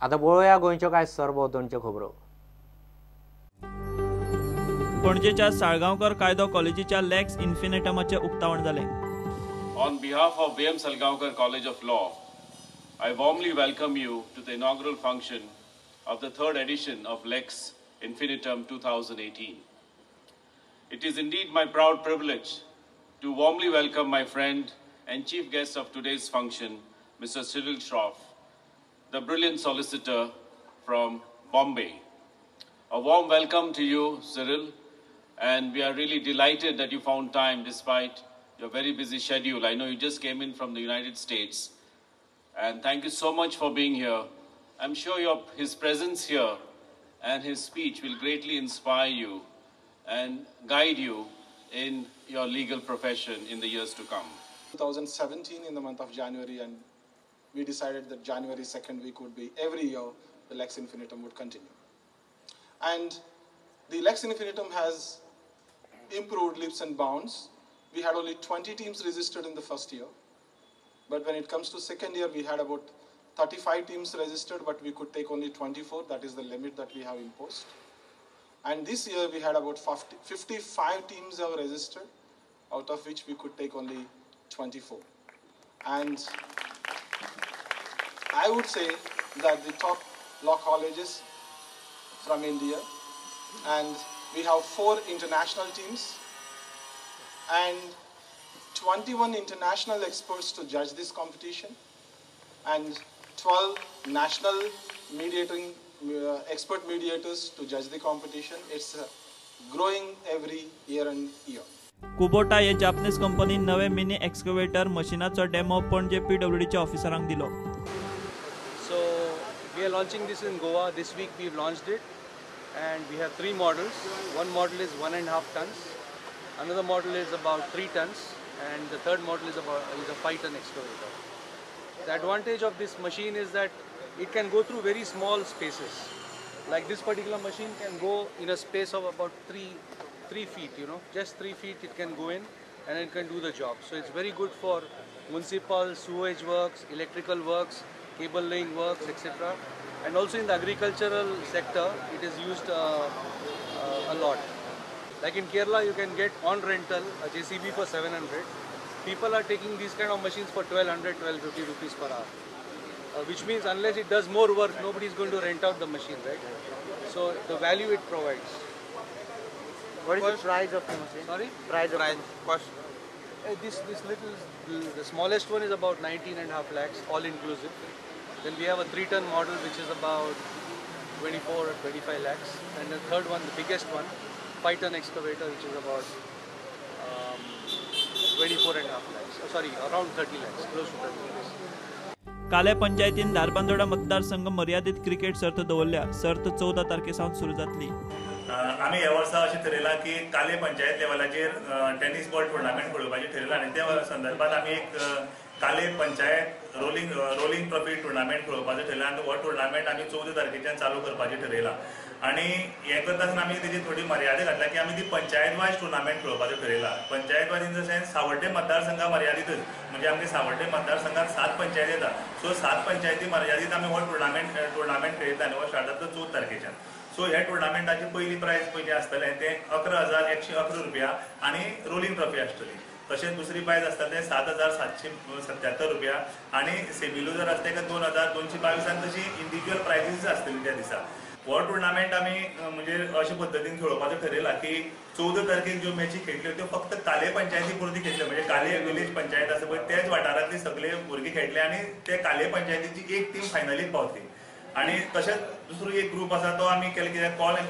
आता पळोवया गोंयच्यो कांय सरभोंवतणच्यो खबरो. पणजेच्या साळगांवकर कायदो कॉलेजीच्या लॅक्स इन्फिनिटमाचे उक्तावण जालें. On behalf of B.M. Salgaonkar College of Law, I warmly welcome you to the inaugural function of the third edition of Lex Infinitum 2018. It is indeed my proud privilege to warmly welcome my friend and chief guest of today's function, Mr. Cyril Shroff, the brilliant solicitor from Bombay. A warm welcome to you, Cyril, and we are really delighted that you found time despite your very busy schedule. I know you just came in from the United States, and thank you so much for being here. I'm sure his presence here and his speech will greatly inspire you and guide you in your legal profession in the years to come. 2017 in the month of January, and we decided that January 2nd week would be every year the Lex Infinitum would continue. And the Lex Infinitum has improved leaps and bounds. We had only 20 teams registered in the first year, but when it comes to second year, we had about 35 teams registered, but we could take only 24. That is the limit that we have imposed. And this year, we had about 55 teams have registered, out of which we could take only 24. And I would say that the top law colleges from India, and we have 4 international teams and 21 international experts to judge this competition, and 12 national expert mediators to judge the competition. It's growing every year and year. Kubota हे Japanese कंपनीन नवे mini excavator मशीनाचो demo पणजे PWDच्या ऑफिसरांक दिलो. So we are launching this in Goa. This week we've launched it, and we have 3 models. One model is 1.5 tons. Another model is about 3 tons, and the third model is a 5-ton excavator. The advantage of this machine is that it can go through very small spaces. Like this particular machine can go in a space of about 3 feet, just 3 feet it can go in and it can do the job. So it's very good for municipal, sewage works, electrical works, cable laying works, etc. And also in the agricultural sector, it is used a lot. Like in Kerala, you can get on rental a JCB for 700. People are taking these kind of machines for 1200, 1250 rupees per hour. Which means unless it does more work, nobody is going to rent out the machine, right? So the value it provides. What is the price of the machine? Sorry? Price. Cost. This little, the smallest one is about 19.5 lakhs, all inclusive. Then we have a 3-ton model which is about 24 or 25 lakhs. And the third one, the biggest one, 5-ton excavator, which is about 24.5 lakhs. Sorry, around 30 lakhs, close to 30 lakhs. काले पंचायतीन धारबांदोडा मतदारसंघ मर्यादित cricket सर्त दवरल्या. सर्त 14 तारखेसावन सुरू जातली. आम्ही ह्या वर्सा अशें ठरयलां की काले पंचायत लेवलाचेर टेनिस बॉल टुर्नामेंट खेळोवपाचें ठरयलां, आनी त्या संदर्भात आमी एक काले पंचायत रोलिंग ट्रॉफी टुर्नामेंट खेळोवपाचो ठरयला, आनी हो टुर्नामेंट आमी 14 तारखेच्यान चालू करपाचें ठरयलां. आनी हें करता आसतना आमी तेजी थोडी मर्यादा घातल्या की आमी ती पंचायत वायज टुर्नामेंट खेळोवपाचो ठरयला. Panchayat wise in the sense सावड्डे मतदारसंघा मर्यादितच, म्हणजे आमगे सावड्डे मतदारसंघात 7 पंचायती येता. सो 7 पंचायती मर्यादित आमी हो टुर्नामेंट खेळयता, आनी हो स्टार्ट जाता 14 तारखेच्यान. सो ह्या टुर्नामेंटाची पयली प्रायज पयली आसतलें तें 11,111 रुपया आनी रोलिंग ट्रॉफी आसतली. तशेंच दुसरी प्रायज आसता तें 7,777 रुपया, आनी सेमी लुजर आसता तेका 2,222 आनी तशी इंडिविज्युअल प्रायजीस आसतली त्या दिसा. हो टुर्नामेंट आमी म्हणजे अशे पद्दतीन खेळोवपाचो ठरयला की 14 तारखेक ज्यो मॅची खेळटल्यो त्यो फक्त काले पंचायती पुरती खेळटल्यो, म्हणजे काले विलेज पंचायत आसा पळय त्याच वाठारांतले सगळे भुरगे खेळटले, आनी ते काले पंचायतीची एक टीम फायनलीक पावतली. आनी तशेंच दुसरो एक ग्रूप आसा तो आमी केले कितें कुळे,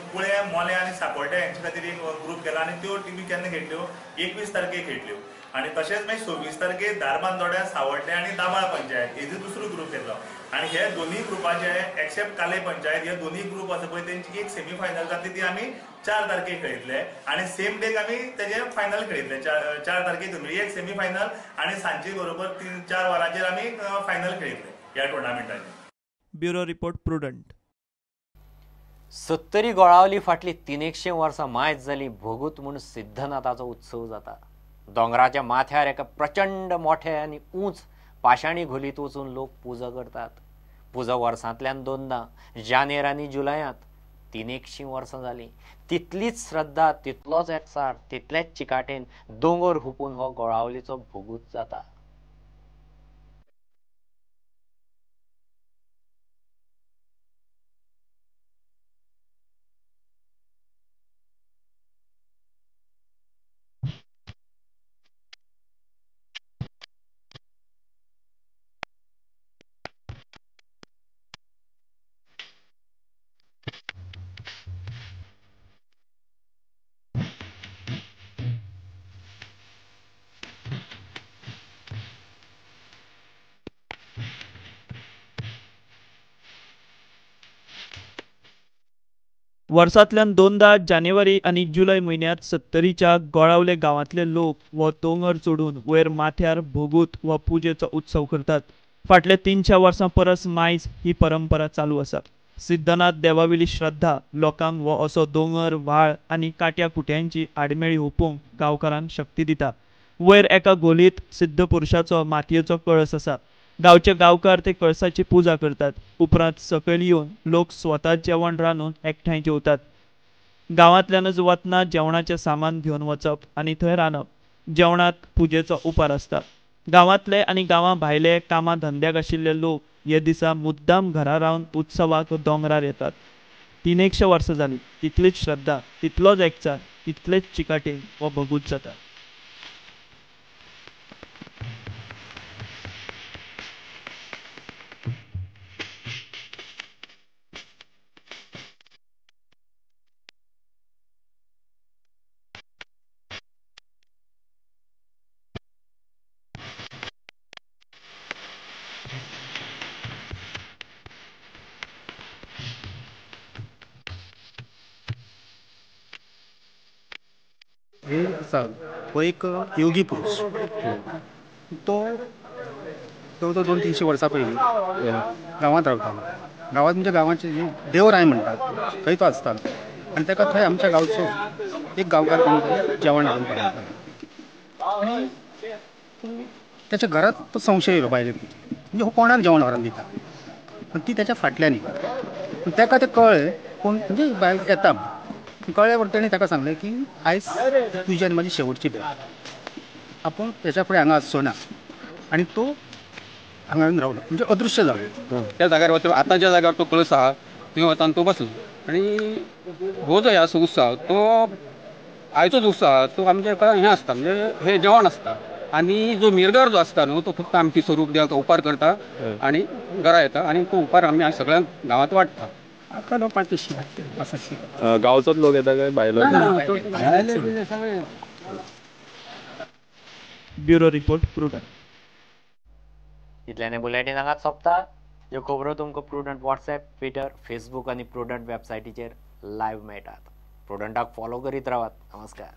मोले आनी सांकोड्या हेंचे खातीर एक ग्रूप केला, आनी त्यो टिमी केन्ना खेळटल्यो 21 तारखेक खेळटल्यो. आनी तशेंच मागीर 26 तारखेक धारबांदोड्या, सावड्डे आनी दाबाळ पंचायत हेजो दुसरो ग्रूप घेतलो. आनी हे दोनूय ग्रुपाचे एक्सेप्ट काले पंचायत हे दोनूय ग्रूप आसा पळय तेंची एक सेमी फायनल जातली ती आमी 4 तारखेक खेळयतले, आनी सेम डेक आमी तेजे फायनल खेळयतले. 4 तारखेक एक सेमी फायनल आनी सांजचे बरोबर 3-4 वरांचेर आमी फायनल खेळयतले ह्या टुर्नामेंटाचे. Bureau report Prudent. 70 गोळावली फाटली 300 वर्सां मायज जाली भोगूत म्हूण सिद्धनाथाचो उत्सव जाता. दोंगराच्या माथ्यार एका प्रचंड मोठे आनी उंच पाशाणी घोलीत वचून लोक पुजा करतात. पुजा वर्सांतल्यान 2दा जानेर आनी जुलयांत 300 वर्सां जाली. तितलीच श्रद्धा, तितलोच एकचार, तितलेच चिकाटेन दोंगर हुपून हो गोळावलेचो भोगूच जाता. वर्सांतल्यान 2दा जानेवारी आणि जुलै म्हयन्यांत 70च्या गोळावले गांवांतले लोक हो दोंगर चडून वयर माथ्यार भोगूत वा पुजेचो उत्सव करतात. फाटल्या 300 वर्सां परस मायज ही परंपरा चालू आसा. सिद्धनाथ देवावेली श्रद्धा लोकांक हो असो दोंगर, व्हाळ आनी काट्या कुट्यांची आडमेळी हुपूंक गांवकारांक शक्ती दिता. वयर एका गोलीत सिद्ध पुरुषाचो मातयेचो कळस आसा. गांवचे गांवकार ते कळसाची पुजा करतात. उपरांत सकयल येवन लोक स्वता जेवण रांदून एकठांय जेवतात. गांवांतल्यानच वतना जेवणाचें सामान घेवन वचप आनी थंय रांदप. जेवणाक पुजेचो उपार आसता. गांवांतले आनी गांवा भायले कामा धंद्याक आशिल्ले लोक हे दिसा मुद्दाम घरा रावन उत्सवाक दोंगरार येतात. 300 वर्सां जालीं, तितलीच श्रद्धा, तितलोच एकचार, तितलेच चिकाटेन हो भोगूत जाता. हे आसा हो एक योगी पुरुष. तो तो 200-300 वर्सां पयलीं गांवांत रावतालो. गांवांत म्हणजे गांवाचे देवराय म्हणटात थंय तो आसतालो. आनी ताका थंय आमच्या गांवचो एक गांवकार कोण तरी जेवण हाडून पावयतालो. त्याच्या घरात तो संशय येयलो बायलेक, म्हणजे हो कोणाक जेवण व्हरून दिता. आनी ती त्याच्या फाटल्यान येयली. ताका तें कळ्ळें कोण म्हणजे बायल येता. कळ्ळे वरती ताणें ताका सांगलें की आयज तुजी आनी म्हाजी शेवटची भेट. आपूण तेच्या फुडें हांगा आसचो ना. आनी तो हांगा येवन रावलो म्हणजे अदृश्य जालो. त्या जाग्यार वचून आतांच्या जाग्यार तो कळस आहा थंय वता आनी तो बसलो. आनी हो जो आसा उत्सव तो आयचोच उत्सव आहा तो आमचे हें आसता म्हणजे हे जेवण आसता. आनी जो मिरगार जो आसता न्हू तो फक्त आमटी स्वरूप देवाक उपार करता आनी घरा येता आनी तो उपार आमी सगळ्यांक गांवांत वाडटा. गांवचोच लोक येता काय भायलो? Bureau report Prudent. इतल्याने बुलेटीन हांगाच सोंपता. ह्यो खबरो तुमकां प्रुडंट व्हॉट्सॲप, ट्विटर, फेसबूक आनी प्रुडंट वेबसायटीचेर लायव्ह मेळटात. प्रुडंटाक फॉलो करीत रावात. नमस्कार.